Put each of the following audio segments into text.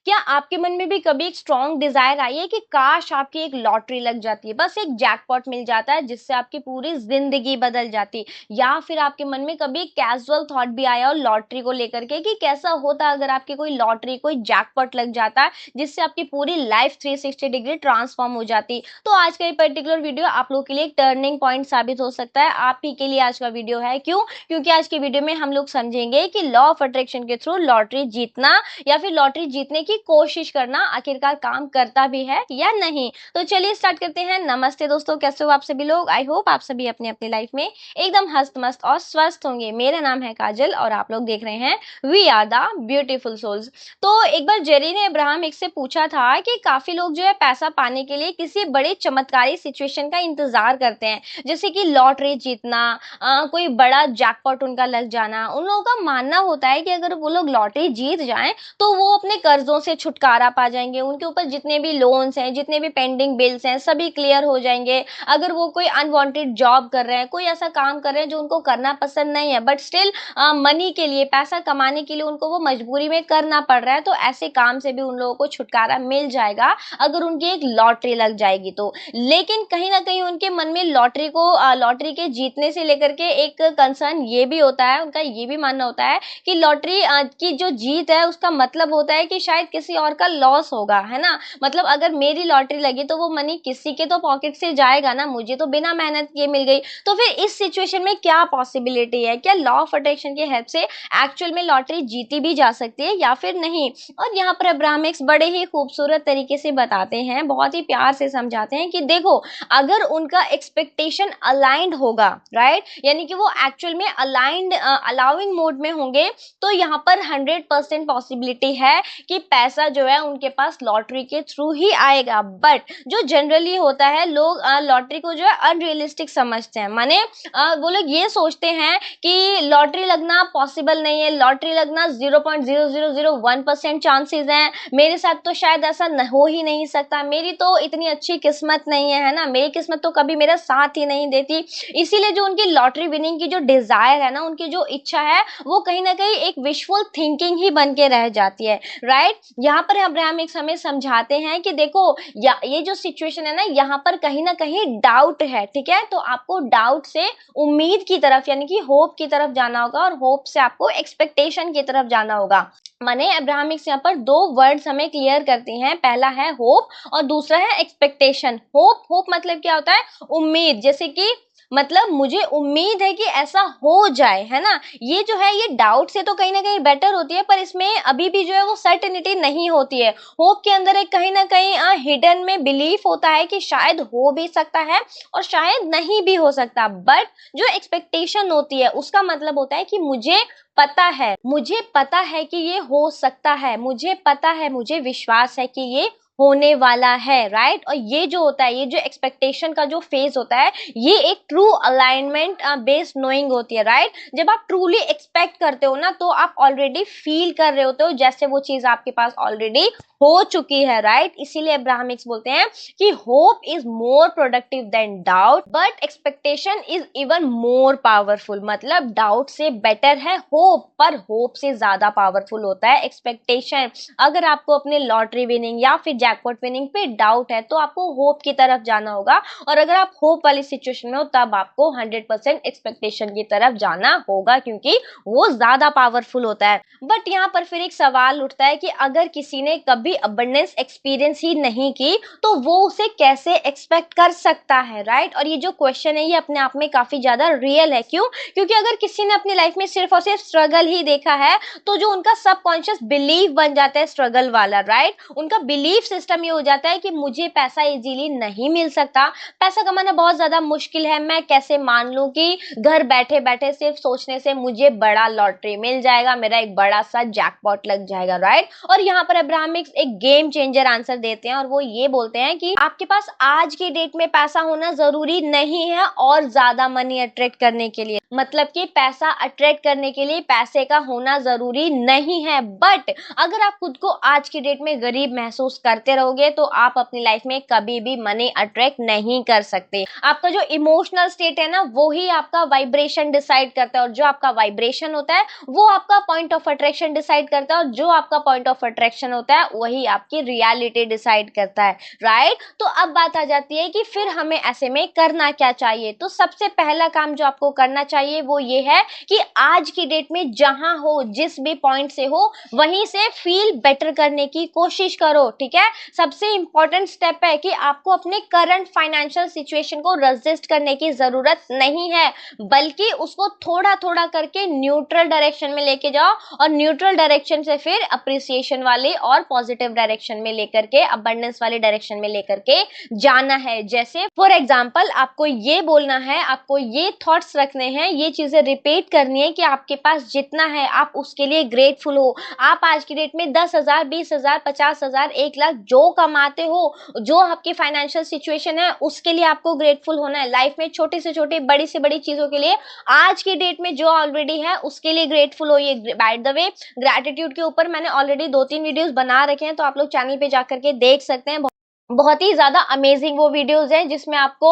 क्या आपके मन में भी कभी एक स्ट्रॉन्ग डिजायर आई है कि काश आपकी एक लॉटरी लग जाती है, बस एक जैकपॉट मिल जाता है जिससे आपकी पूरी जिंदगी बदल जाती? या फिर आपके मन में कभी कैजुअल थॉट भी आया हो लॉटरी को लेकर के कि कैसा होता अगर आपकी कोई लॉटरी कोई जैकपॉट लग जाता जिससे आपकी पूरी लाइफ 360 डिग्री ट्रांसफॉर्म हो जाती? तो आज का ये पर्टिकुलर वीडियो आप लोग के लिए एक टर्निंग पॉइंट साबित हो सकता है। आप ही के लिए आज का वीडियो है। क्यों? क्योंकि आज के वीडियो में हम लोग समझेंगे कि लॉ ऑफ अट्रैक्शन के थ्रू लॉटरी जीतना या फिर लॉटरी जीतने की कोशिश करना आखिरकार काम करता भी है या नहीं। तो चलिए स्टार्ट करते हैं। नमस्ते दोस्तों, कैसे हो आप सभी लोग? आई होप आप सभी अपनी अपनी लाइफ में एकदम हस्त मस्त और स्वस्थ होंगे। मेरा नाम है काजल और आप लोग देख रहे हैं we are the beautiful souls. तो एक बार जेरी ने अब्राहम एक से पूछा था कि काफी लोग जो है पैसा पाने के लिए किसी बड़े चमत्कारी सिचुएशन का इंतजार करते हैं, जैसे कि लॉटरी जीतना, कोई बड़ा जैकपॉट उनका लग जाना। उन लोगों का मानना होता है कि अगर वो लोग लॉटरी जीत जाएं तो वो अपने कर्जों से छुटकारा पा जाएंगे, उनके ऊपर जितने भी लोन्स हैं, जितने भी पेंडिंग बिल्स हैं, सभी क्लियर हो जाएंगे। अगर वो कोई अनवांटेड जॉब कर रहे हैं, कोई ऐसा काम कर रहे हैं जो उनको करना पसंद नहीं है, बट स्टिल मनी के लिए, पैसा कमाने के लिए उनको वो मजबूरी में करना पड़ रहा है, तो ऐसे काम से भी उन लोगों को छुटकारा मिल जाएगा अगर उनकी एक लॉटरी लग जाएगी तो। लेकिन कहीं ना कहीं उनके मन में लॉटरी के जीतने से लेकर के एक कंसर्न ये भी होता है, उनका ये भी मानना होता है कि लॉटरी की जो जीत है उसका मतलब होता है कि शायद किसी और का लॉस होगा, है ना। मतलब अगर मेरी लॉटरी लगी तो वो मनी किसी के तो पॉकेट से जाएगा ना, मुझे तो बिना मेहनत किए मिल गई। तो फिर इस सिचुएशन में क्या पॉसिबिलिटी है? क्या लॉ ऑफ अट्रैक्शन की हेल्प से एक्चुअल में लॉटरी जीती भी जा सकती है या फिर नहीं? और यहाँ पर अब्राहमिक्स बड़े ही खूबसूरत तरीके से बताते हैं, बहुत ही प्यार से समझाते हैं कि देखो, अगर उनका एक्सपेक्टेशन अलाइंड होगा, राइट, यानी कि वो एक्चुअल में अलाइंड अलाउइंग मोड में होंगे, तो यहाँ पर 100% पॉसिबिलिटी है कि पैसा जो है उनके पास लॉटरी के थ्रू ही आएगा। बट जो जनरली होता है, लोग लॉटरी को जो है अनरियलिस्टिक समझते हैं। माने वो लोग ये सोचते हैं कि लॉटरी लगना पॉसिबल नहीं है, लॉटरी लगना 0.0001% चांसेस हैं, मेरे साथ तो शायद ऐसा हो ही नहीं सकता, मेरी तो इतनी अच्छी किस्मत नहीं है ना, मेरी किस्मत तो कभी मेरा साथ ही नहीं देती। इसीलिए जो उनकी लॉटरी विनिंग की जो डिजायर है ना, उनकी जो इच्छा है, वो कहीं ना कहीं एक विशफुल थिंकिंग ही बन के रह जाती है, राइट। यहाँ पर अब्राहम एक हमें समझाते हैं कि देखो, ये जो सिचुएशन है ना, यहाँ पर कहीं ना कहीं डाउट है, ठीक है। तो आपको डाउट से उम्मीद की तरफ यानी कि होप की तरफ जाना होगा, और होप से आपको एक्सपेक्टेशन की तरफ जाना होगा। माने अब्राहमिक्स यहाँ पर दो वर्ड्स हमें क्लियर करती हैं, पहला है होप और दूसरा है एक्सपेक्टेशन। होप मतलब क्या होता है? उम्मीद। जैसे कि मतलब मुझे उम्मीद है कि ऐसा हो जाए, है ना। ये जो है ये डाउट से तो कहीं ना कहीं बेटर होती है, पर इसमें अभी भी जो है वो सर्टेनिटी नहीं होती है। होप के अंदर एक कहीं ना कहीं हिडन में बिलीफ होता है कि शायद हो भी सकता है और शायद नहीं भी हो सकता। बट जो एक्सपेक्टेशन होती है उसका मतलब होता है कि मुझे पता है कि ये हो सकता है, मुझे पता है, मुझे विश्वास है कि ये होने वाला है, राइट। और ये जो होता है, ये जो एक्सपेक्टेशन का जो फेज होता है, ये एक ट्रू अलाइनमेंट बेस्ड नोइंग होती है, राइट। जब आप ट्रूली एक्सपेक्ट करते हो ना, तो आप ऑलरेडी फील कर रहे होते हो जैसे वो चीज आपके पास ऑलरेडी हो चुकी है, राइट। इसीलिए अब्राहमिक्स बोलते हैं कि hope is more productive than doubt, but expectation is even more powerful. मतलब डाउट से बेटर है होप, पर होप से ज्यादा पावरफुल होता है एक्सपेक्टेशन। अगर आपको अपने लॉटरी विनिंग या फिर जैकपॉट विनिंग पे डाउट है, तो आपको होप की तरफ जाना होगा, और अगर आप होप वाली सिचुएशन में हो तब आपको 100% एक्सपेक्टेशन की तरफ जाना होगा, क्योंकि वो ज्यादा पावरफुल होता है। बट यहाँ पर फिर एक सवाल उठता है कि अगर किसी ने कभी अबंडेंस एक्सपीरियंस ही नहीं की, तो वो उसे कैसे एक्सपेक्ट कर सकता है, राइट। और ये जो क्वेश्चन है ये अपने आप में काफी ज्यादा रियल है। क्यों? क्योंकि अगर किसी ने अपनी लाइफ में सिर्फ और सिर्फ स्ट्रगल ही देखा है, तो जो उनका सबकॉन्शियस बिलीफ बन जाता है स्ट्रगल वाला, राइट, उनका बिलीफ सिस्टम ये हो जाता है कि मुझे पैसा इजीली नहीं मिल सकता, पैसा कमाना बहुत ज्यादा मुश्किल है, मैं कैसे मान लूं कि घर बैठे बैठे सिर्फ सोचने से मुझे बड़ा लॉटरी मिल जाएगा, मेरा एक बड़ा सा जैकपॉट लग जाएगा, राइट। और यहाँ पर अब्राहमिक्स एक गेम चेंजर आंसर देते हैं, और वो ये बोलते हैं कि आपके पास आज की डेट में पैसा होना जरूरी नहीं है और ज्यादा मनी अट्रैक्ट करने के लिए। मतलब कि पैसा अट्रैक्ट करने के लिए पैसे का होना जरूरी नहीं है, बट अगर आप खुद को आज की डेट में गरीब महसूस करते रहोगे, तो आप अपनी लाइफ में कभी भी मनी अट्रैक्ट नहीं कर सकते। आपका जो इमोशनल स्टेट है ना, वो ही आपका वाइब्रेशन डिसाइड करता है, और जो आपका वाइब्रेशन होता है वो आपका पॉइंट ऑफ अट्रैक्शन डिसाइड करता है, और जो आपका पॉइंट ऑफ अट्रैक्शन होता है वही वही आपकी रियलिटी डिसाइड करता है, राइट। तो अब बात आ जाती है कि फिर हमें ऐसे में करना क्या चाहिए। तो सबसे पहला काम जो आपको करना चाहिए वो ये है कि आज की डेट में जहां हो, जिस भी पॉइंट से हो, वहीं से फील बेटर करने की कोशिश करो, ठीक है। सबसे इंपॉर्टेंट स्टेप है कि आपको अपने करंट फाइनेंशियल सिचुएशन को रजिस्ट करने की जरूरत नहीं है, बल्कि उसको थोड़ा थोड़ा करके न्यूट्रल डायरेक्शन में लेके जाओ, और न्यूट्रल डायरेक्शन से फिर अप्रिसिएशन वाले और पॉजिटिव डायरेक्शन में लेकर के, अबंडेंस वाले डायरेक्शन में लेकर के जाना है। जैसे फॉर एग्जांपल आपको ये बोलना है, आपको ये थॉट्स रखने हैं, ये चीजें रिपीट करनी है कि आपके पास जितना है आप उसके लिए ग्रेटफुल हो। आप आज की डेट में 10,000, 20,000, 50,000, 1 लाख जो कमाते हो, जो आपकी फाइनेंशियल सिचुएशन है उसके लिए आपको ग्रेटफुल होना है। लाइफ में छोटी से छोटी, बड़ी से बड़ी चीजों के लिए आज की डेट में जो ऑलरेडी है उसके लिए ग्रेटफुल होइए। बाय द वे, ग्रैटिट्यूड के ऊपर मैंने ऑलरेडी 2-3 वीडियोस बना रखे हैं, तो आप लोग चैनल पे जाकर के देख सकते हैं। बहुत ही ज्यादा अमेजिंग वो वीडियोस हैं जिसमें आपको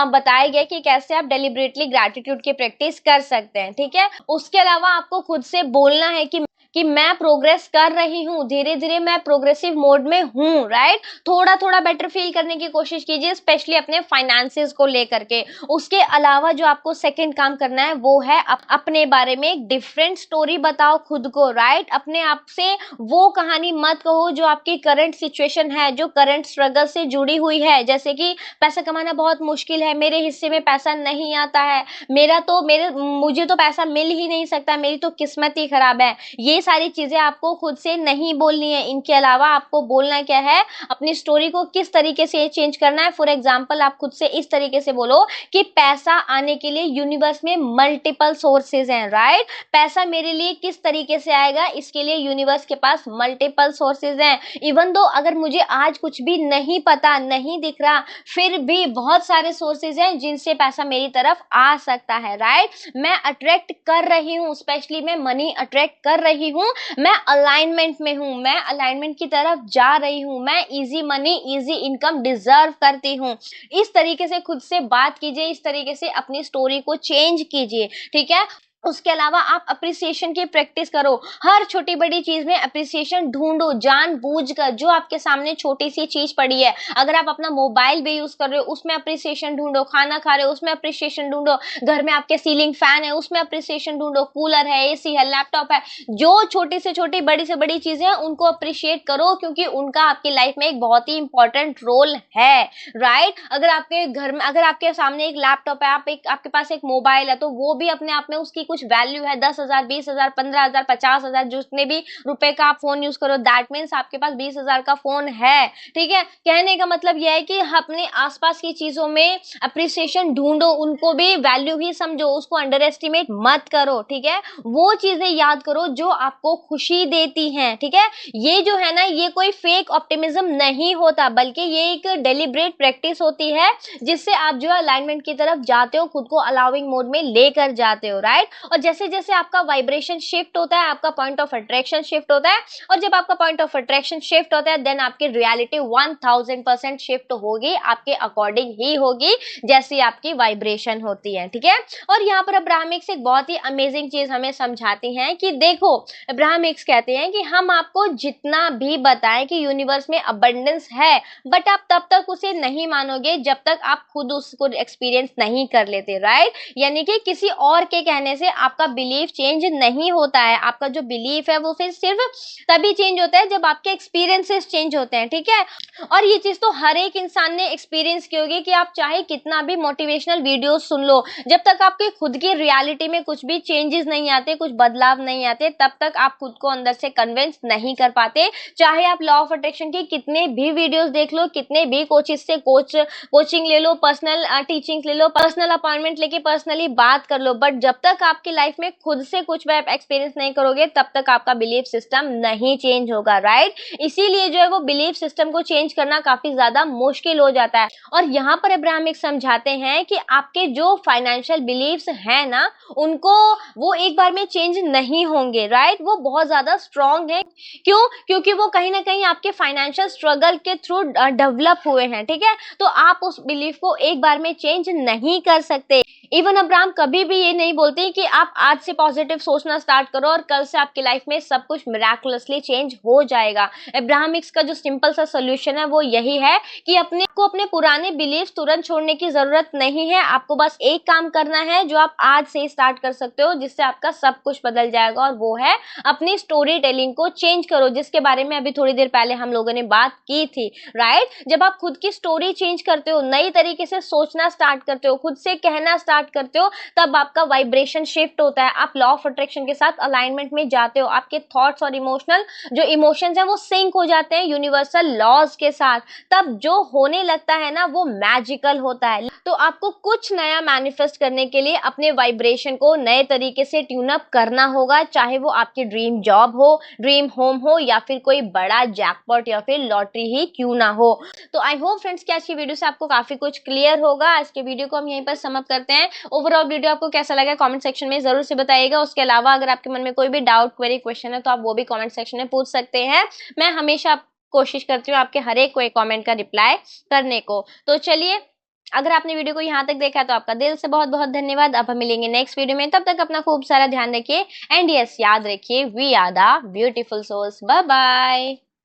बताया गया कि कैसे आप डेलिबरेटली ग्रैटिट्यूड की प्रैक्टिस कर सकते हैं, ठीक है। उसके अलावा आपको खुद से बोलना है कि मैं प्रोग्रेस कर रही हूँ, धीरे धीरे मैं प्रोग्रेसिव मोड में हूँ, राइट। थोड़ा थोड़ा बेटर फील करने की कोशिश कीजिए, स्पेशली अपने फाइनेंसेस को लेकर के। उसके अलावा जो आपको सेकंड काम करना है वो है अपने बारे में एक डिफरेंट स्टोरी बताओ खुद को, राइट। अपने आप से वो कहानी मत कहो जो आपकी करंट सिचुएशन है, जो करंट स्ट्रगल से जुड़ी हुई है। जैसे कि पैसा कमाना बहुत मुश्किल है, मेरे हिस्से में पैसा नहीं आता है, मुझे तो पैसा मिल ही नहीं सकता, मेरी तो किस्मत ही खराब है। ये सारी चीजें आपको खुद से नहीं बोलनी है। इनके अलावा आपको बोलना क्या है, अपनी स्टोरी को किस तरीके से चेंज करना है। फॉर एग्जांपल आप खुद से इस तरीके से बोलो कि पैसा आने के लिए यूनिवर्स में मल्टीपल सोर्सेज हैं, राइट। पैसा मेरे लिए किस तरीके से आएगा, इसके लिए यूनिवर्स के पास मल्टीपल सोर्सेज हैं। इवन दो अगर मुझे आज कुछ भी नहीं पता, नहीं दिख रहा, फिर भी बहुत सारे सोर्सेज हैं जिनसे पैसा मेरी तरफ आ सकता है, राइट। मैं अट्रैक्ट कर रही हूँ, स्पेशली मैं मनी अट्रैक्ट कर रही हूँ, मैं अलाइनमेंट में हूँ, मैं अलाइनमेंट की तरफ जा रही हूँ, मैं easy money, easy income deserve करती हूँ। इस तरीके से खुद से बात कीजिए, इस तरीके से अपनी स्टोरी को चेंज कीजिए, ठीक है। उसके अलावा आप अप्रिसिएशन की प्रैक्टिस करो। हर छोटी बड़ी चीज में अप्रिसिएशन ढूंढो, जानबूझकर। जो आपके सामने छोटी सी चीज पड़ी है, अगर आप अपना मोबाइल भी यूज कर रहे हो उसमें अप्रिसिएशन ढूंढो, खाना खा रहे हो उसमें अप्रिसिएशन ढूंढो, घर में आपके सीलिंग फैन है उसमें अप्रिसिएशन ढूंढो, कूलर है, एसी है, लैपटॉप है, जो छोटी से छोटी, बड़ी से बड़ी चीजें हैं उनको अप्रिशिएट करो, क्योंकि उनका आपकी लाइफ में एक बहुत ही इंपॉर्टेंट रोल है, राइट। अगर आपके घर में, अगर आपके सामने एक लैपटॉप है, आपके पास एक मोबाइल है, तो वो भी अपने आप में उसकी कुछ वैल्यू है। 10,000, 20,000, 15,000, 50,000, जितने भी रुपए का आप फोन यूज करो, दैट मीन्स आपके पास 20,000 का फोन है, ठीक है। कहने का मतलब यह है कि अपने आसपास की चीजों में अप्रिसिएशन ढूंढो, उनको भी वैल्यू ही समझो, उसको अंडर एस्टिमेट मत करो, ठीक है। वो चीजें याद करो जो आपको खुशी देती हैं, ठीक है। ये जो है ना, ये कोई फेक ऑप्टिमिज्म नहीं होता, बल्कि ये एक डेलिब्रेट प्रैक्टिस होती है जिससे आप जो अलाइनमेंट की तरफ जाते हो, खुद को अलाउिंग मोड में लेकर जाते हो, राइट। और जैसे जैसे आपका वाइब्रेशन शिफ्ट होता है, आपका पॉइंट ऑफ अट्रैक्शन शिफ्ट होता है, और जब आपका पॉइंट ऑफ अट्रैक्शन शिफ्ट होता है, देन आपकी रियलिटी 1000% शिफ्ट होगी, आपके अकॉर्डिंग ही होगी जैसी आपकी वाइब्रेशन होती है, ठीक है। और यहाँ पर अब्राहमिक्स एक बहुत ही अमेजिंग चीज हमें समझाती हैं कि देखो, अब्राहमिक्स कहते हैं कि हम आपको जितना भी बताएं कि यूनिवर्स में अबंडेंस है, बट आप तब तक उसे नहीं मानोगे जब तक आप खुद उसको एक्सपीरियंस नहीं कर लेते, राइट। यानी कि किसी और के कहने से आपका बिलीफ चेंज नहीं होता है। आपका जो बिलीफ है वो फिर सिर्फ तभी चेंज होता है जब आपके एक्सपीरियंसेस चेंज होते हैं, ठीक है। और ये चीज तो हर एक इंसान ने एक्सपीरियंस की होगी कि आप चाहे कितना भी मोटिवेशनल वीडियो सुन लो, जब तक आपके खुद की रियलिटी में कुछ भी चेंजेस नहीं आते, कुछ बदलाव नहीं आते, तब तक आप खुद को अंदर से कन्विंस नहीं कर पाते। चाहे आप लॉ ऑफ अट्रैक्शन की कितने भी वीडियोस देख लो, कितने भी कोचेस से कोचिंग ले लो, पर्सनल टीचिंग ले लो, पर्सनल अपॉइंटमेंट लेके पर्सनली बात कर लो, बट जब तक आपकी लाइफ में खुद से कुछ भी एक्सपीरियंस नहीं करोगे, तब तक आपका बिलीफ सिस्टम नहीं चेंज होगा, राइट। इसीलिए जो है वो बिलीफ सिस्टम को चेंज करना काफी ज्यादा मुश्किल हो जाता है। और यहाँ पर अब्राहमिक समझाते हैं कि आपके जो फाइनेंशियल बिलीफ्स हैं ना, उनको वो एक बार में चेंज नहीं होंगे, राइट। वो बहुत ज्यादा स्ट्रॉन्ग है। क्यों? क्योंकि वो कहीं ना कहीं आपके फाइनेंशियल स्ट्रगल के थ्रू डेवलप हुए हैं, ठीक है। तो आप उस बिलीफ को एक बार में चेंज नहीं कर सकते। इवन अब्राहम कभी भी ये नहीं बोलते कि आप आज से पॉजिटिव सोचना स्टार्ट करो और कल से आपकी लाइफ में सब कुछ मिराकुलसली चेंज हो जाएगा। अब्राहमिक्स का जो सिंपल सा सोल्यूशन है वो यही है कि अपने पुराने बिलीफ तुरंत छोड़ने की जरूरत नहीं है। आपको बस एक काम करना है जो आप आज से स्टार्ट कर सकते हो, जिससे आपका सब कुछ बदल जाएगा, और वो है अपनी स्टोरी टेलिंग को चेंज करो, जिसके बारे में अभी थोड़ी देर पहले हम लोगों ने बात की थी, राइट। जब आप खुद की स्टोरी चेंज करते हो, नई तरीके से सोचना स्टार्ट करते हो, खुद से कहना स्टार्ट करते हो, तब आपका वाइब्रेशन शिफ्ट होता है, आप लॉ ऑफ अट्रैक्शन के साथ अलाइनमेंट में जाते हो, आपके थॉट्स और जो इमोशंस हैं वो सिंक हो जाते हैं यूनिवर्सल लॉज के साथ। तब जो होने लगता है ना वो मैजिकल होता है। तो आपको कुछ नया मैनिफेस्ट करने के लिए अपने वाइब्रेशन को नए तरीके से ट्यून अप करना होगा, चाहे वो आपकी ड्रीम जॉब हो, ड्रीम होम हो, या फिर कोई बड़ा जैकपॉट या फिर लॉटरी ही क्यों ना हो। तो आई होप फ्रेंड्स कि आज की वीडियो से आपको काफी कुछ क्लियर होगा। आज के वीडियो को हम यहीं पर सम अप करते हैं। ओवरऑल वीडियो आपको कैसा लगा कमेंट सेक्शन में जरूर से बताइएगा। उसके अलावा अगर आपके मन में कोई भी डाउट, क्वेरी, क्वेश्चन है तो आप वो भी कमेंट सेक्शन में पूछ सकते हैं। मैं हमेशा कोशिश करती हूँ आपके हर एक कोई कमेंट का रिप्लाई करने को। तो चलिए, अगर आपने वीडियो को यहाँ तक देखा तो आपका दिल से बहुत बहुत धन्यवाद। अब हम मिलेंगे नेक्स्ट वीडियो में, तब तक अपना खूब सारा ध्यान रखिए। एंड यस, याद रखिए, we are the beautiful souls. Bye bye.